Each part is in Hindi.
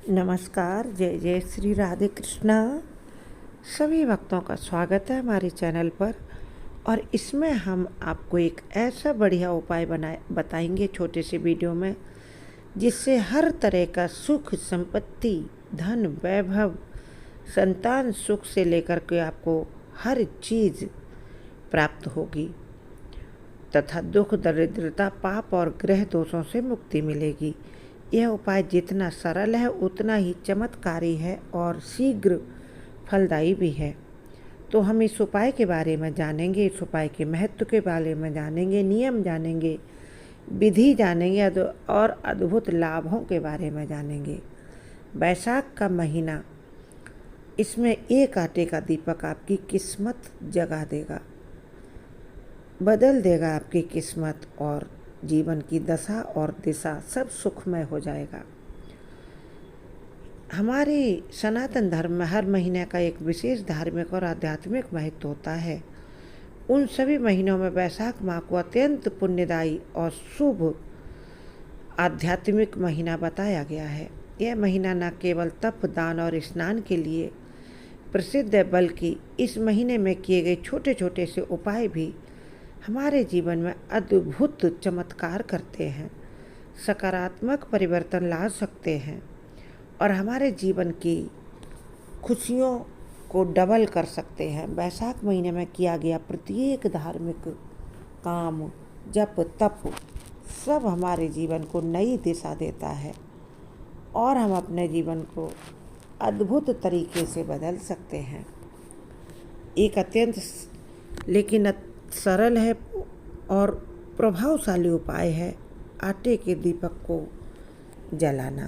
नमस्कार, जय जय श्री राधे कृष्णा। सभी भक्तों का स्वागत है हमारे चैनल पर। और इसमें हम आपको एक ऐसा बढ़िया उपाय बताएंगे छोटे से वीडियो में, जिससे हर तरह का सुख, संपत्ति, धन, वैभव, संतान सुख से लेकर के आपको हर चीज़ प्राप्त होगी तथा दुख, दरिद्रता, पाप और ग्रह दोषों से मुक्ति मिलेगी। यह उपाय जितना सरल है उतना ही चमत्कारी है और शीघ्र फलदायी भी है। तो हम इस उपाय के बारे में जानेंगे, इस उपाय के महत्व के बारे में जानेंगे, नियम जानेंगे, विधि जानेंगे और अद्भुत लाभों के बारे में जानेंगे। बैसाख का महीना, इसमें एक आटे का दीपक आपकी किस्मत जगा देगा, बदल देगा आपकी किस्मत, और जीवन की दशा और दिशा सब सुखमय हो जाएगा। हमारे सनातन धर्म में हर महीने का एक विशेष धार्मिक और आध्यात्मिक महत्व होता है। उन सभी महीनों में बैसाख माह को अत्यंत पुण्यदायी और शुभ आध्यात्मिक महीना बताया गया है। यह महीना न केवल तप, दान और स्नान के लिए प्रसिद्ध है, बल्कि इस महीने में किए गए छोटे छोटे से उपाय भी हमारे जीवन में अद्भुत चमत्कार करते हैं, सकारात्मक परिवर्तन ला सकते हैं और हमारे जीवन की खुशियों को डबल कर सकते हैं। बैसाख महीने में किया गया प्रत्येक धार्मिक काम, जप, तप सब हमारे जीवन को नई दिशा देता है और हम अपने जीवन को अद्भुत तरीके से बदल सकते हैं। एक अत्यंत लेकिन सरल है और प्रभावशाली उपाय है आटे के दीपक को जलाना।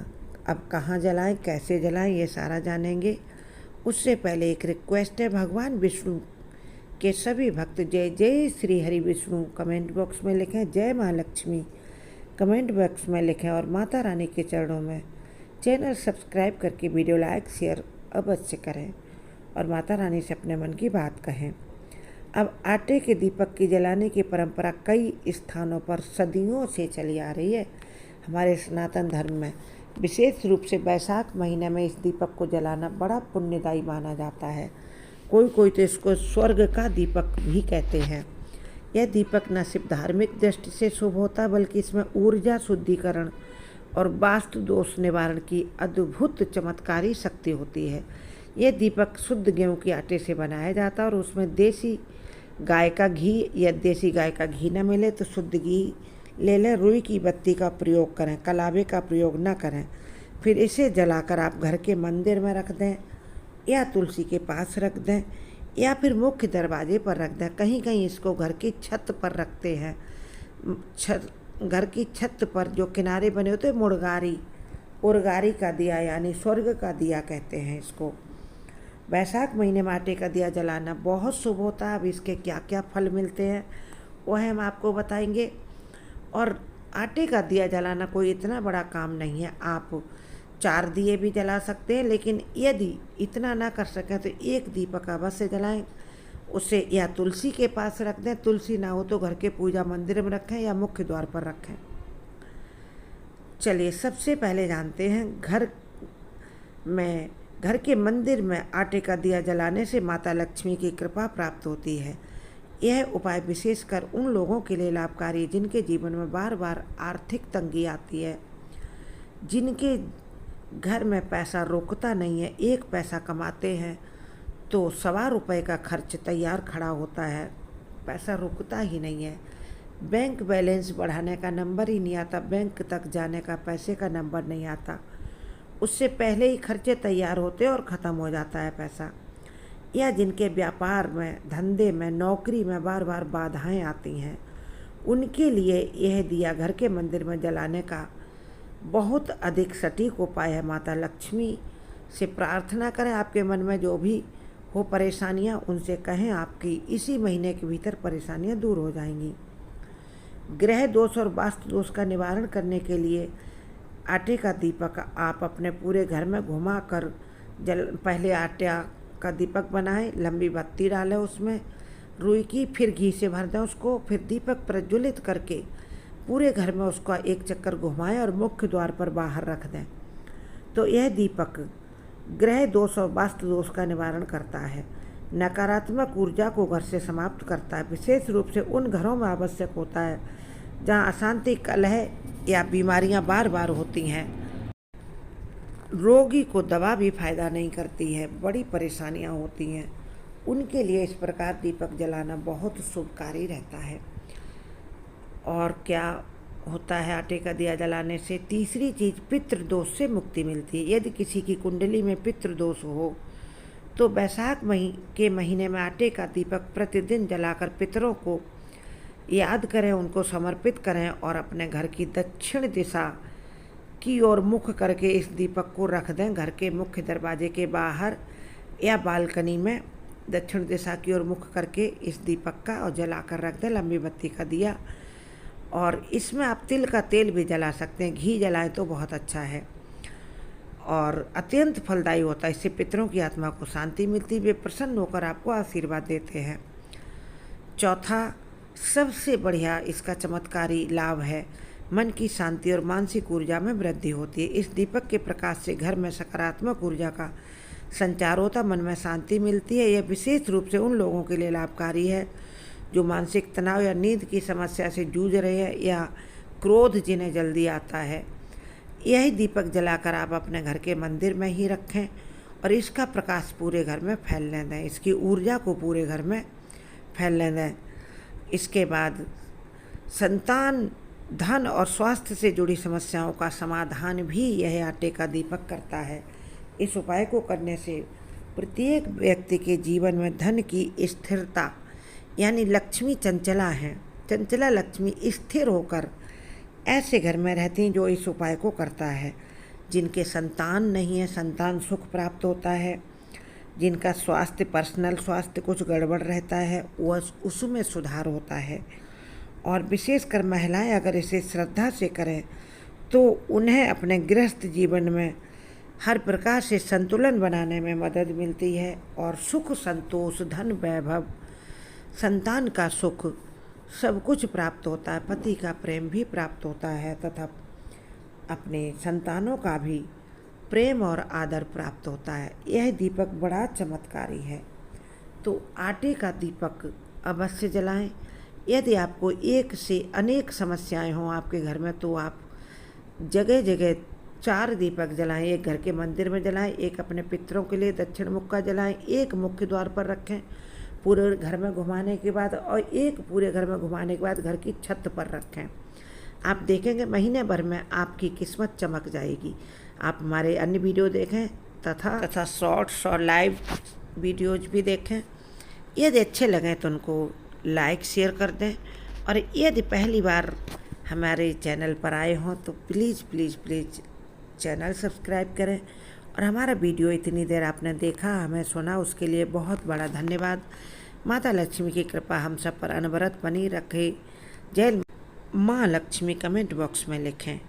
अब कहाँ जलाएं, कैसे जलाएं, ये सारा जानेंगे। उससे पहले एक रिक्वेस्ट है, भगवान विष्णु के सभी भक्त जय जय श्री हरि विष्णु कमेंट बॉक्स में लिखें, जय माँ लक्ष्मी कमेंट बॉक्स में लिखें और माता रानी के चरणों में चैनल सब्सक्राइब करके वीडियो लाइक शेयर अवश्य करें और माता रानी से अपने मन की बात कहें। अब आटे के दीपक की जलाने की परंपरा कई स्थानों पर सदियों से चली आ रही है। हमारे सनातन धर्म में विशेष रूप से बैसाख महीने में इस दीपक को जलाना बड़ा पुण्यदायी माना जाता है। कोई कोई तो इसको स्वर्ग का दीपक भी कहते हैं। यह दीपक न सिर्फ धार्मिक दृष्टि से शुभ होता, बल्कि इसमें ऊर्जा शुद्धिकरण और वास्तु दोष निवारण की अद्भुत चमत्कारी शक्ति होती है। यह दीपक शुद्ध गेहूं के आटे से बनाया जाता है और उसमें देसी गाय का घी या देसी गाय का घी न मिले तो शुद्ध घी ले लें। रुई की बत्ती का प्रयोग करें, कलावे का प्रयोग न करें। फिर इसे जलाकर आप घर के मंदिर में रख दें या तुलसी के पास रख दें या फिर मुख्य दरवाजे पर रख दें। कहीं कहीं इसको घर की छत पर रखते हैं। घर की छत पर जो किनारे बने होते हैं, उर्गारी का दिया यानी स्वर्ग का दिया कहते हैं इसको। बैसाख महीने में आटे का दिया जलाना बहुत शुभ होता है। अब इसके क्या क्या फल मिलते हैं वह हम आपको बताएंगे। और आटे का दिया जलाना कोई इतना बड़ा काम नहीं है, आप 4 दिए भी जला सकते हैं, लेकिन यदि इतना ना कर सकें तो एक दीपक अवश्य जलाएं। उसे या तुलसी के पास रख दें, तुलसी ना हो तो घर के पूजा मंदिर में रखें या मुख्य द्वार पर रखें। चलिए सबसे पहले जानते हैं, घर के मंदिर में आटे का दिया जलाने से माता लक्ष्मी की कृपा प्राप्त होती है। यह उपाय विशेषकर उन लोगों के लिए लाभकारी है जिनके जीवन में बार बार आर्थिक तंगी आती है, जिनके घर में पैसा रुकता नहीं है। एक पैसा कमाते हैं तो ₹1.25 का खर्च तैयार खड़ा होता है, पैसा रुकता ही नहीं है। बैंक बैलेंस बढ़ाने का नंबर ही नहीं आता, बैंक तक जाने का पैसे का नंबर नहीं आता, उससे पहले ही खर्चे तैयार होते और ख़त्म हो जाता है पैसा। या जिनके व्यापार में, धंधे में, नौकरी में बार बार बाधाएं आती हैं, उनके लिए यह दिया घर के मंदिर में जलाने का बहुत अधिक सटीक उपाय है। माता लक्ष्मी से प्रार्थना करें, आपके मन में जो भी हो परेशानियां उनसे कहें, आपकी इसी महीने के भीतर परेशानियां दूर हो जाएंगी। ग्रह दोष और वास्तु दोष का निवारण करने के लिए आटे का दीपक आप अपने पूरे घर में घुमा कर पहले आटे का दीपक बनाएं, लंबी बत्ती डालें उसमें रुई की, फिर घी से भर दें उसको, फिर दीपक प्रज्वलित करके पूरे घर में उसका एक चक्कर घुमाएं और मुख्य द्वार पर बाहर रख दें। तो यह दीपक ग्रह दोष और वास्तु दोष का निवारण करता है, नकारात्मक ऊर्जा को घर से समाप्त करता है। विशेष रूप से उन घरों में आवश्यक होता है जहाँ अशांति, कलह या बीमारियाँ बार बार होती हैं। रोगी को दवा भी फायदा नहीं करती है, बड़ी परेशानियाँ होती हैं, उनके लिए इस प्रकार दीपक जलाना बहुत शुभकारी रहता है। और क्या होता है आटे का दिया जलाने से? तीसरी चीज़, पितृदोष से मुक्ति मिलती है। यदि किसी की कुंडली में पितृदोष हो तो वैशाख के महीने में आटे का दीपक प्रतिदिन जलाकर पितरों को याद करें, उनको समर्पित करें और अपने घर की दक्षिण दिशा की ओर मुख करके इस दीपक को रख दें। घर के मुख्य दरवाजे के बाहर या बालकनी में दक्षिण दिशा की ओर मुख करके इस दीपक का और जलाकर रख दें, लंबी बत्ती का दिया। और इसमें आप तिल का तेल भी जला सकते हैं, घी जलाएं तो बहुत अच्छा है और अत्यंत फलदायी होता है। इससे पितरों की आत्मा को शांति मिलती है, वे प्रसन्न होकर आपको आशीर्वाद देते हैं। चौथा, सबसे बढ़िया इसका चमत्कारी लाभ है, मन की शांति और मानसिक ऊर्जा में वृद्धि होती है। इस दीपक के प्रकाश से घर में सकारात्मक ऊर्जा का संचार होता, मन में शांति मिलती है। यह विशेष रूप से उन लोगों के लिए लाभकारी है जो मानसिक तनाव या नींद की समस्या से जूझ रहे हैं या क्रोध जिन्हें जल्दी आता है। यही दीपक जलाकर आप अपने घर के मंदिर में ही रखें और इसका प्रकाश पूरे घर में फैलने दें, इसकी ऊर्जा को पूरे घर में फैलने दें। इसके बाद संतान, धन और स्वास्थ्य से जुड़ी समस्याओं का समाधान भी यह आटे का दीपक करता है। इस उपाय को करने से प्रत्येक व्यक्ति के जीवन में धन की स्थिरता, यानी लक्ष्मी चंचला है, चंचला लक्ष्मी स्थिर होकर ऐसे घर में रहती हैं जो इस उपाय को करता है। जिनके संतान नहीं है, संतान सुख प्राप्त होता है। जिनका स्वास्थ्य, पर्सनल स्वास्थ्य कुछ गड़बड़ रहता है, वह उसमें सुधार होता है। और विशेषकर महिलाएं अगर इसे श्रद्धा से करें तो उन्हें अपने गृहस्थ जीवन में हर प्रकार से संतुलन बनाने में मदद मिलती है और सुख, संतोष, धन, वैभव, संतान का सुख सब कुछ प्राप्त होता है। पति का प्रेम भी प्राप्त होता है तथा अपने संतानों का भी प्रेम और आदर प्राप्त होता है। यह दीपक बड़ा चमत्कारी है। तो आटे का दीपक अवश्य जलाएं। यदि आपको एक से अनेक समस्याएं हों आपके घर में तो आप जगह जगह 4 दीपक जलाएं। एक घर के मंदिर में जलाएं, एक अपने पितरों के लिए दक्षिण मुख का जलाएं, एक मुख्य द्वार पर रखें पूरे घर में घुमाने के बाद, और एक पूरे घर में घुमाने के बाद घर की छत पर रखें। आप देखेंगे महीने भर में आपकी किस्मत चमक जाएगी। आप हमारे अन्य वीडियो देखें तथा शॉर्ट्स और लाइव वीडियोज भी देखें। यदि अच्छे लगें तो उनको लाइक शेयर कर दें और यदि पहली बार हमारे चैनल पर आए हों तो please please please channel subscribe करें। और हमारा वीडियो इतनी देर आपने देखा, हमें सुना, उसके लिए बहुत बड़ा धन्यवाद। माता लक्ष्मी की कृपा हम सब पर अनवरत बनी रखे। जय माँ लक्ष्मी कमेंट बॉक्स में लिखें।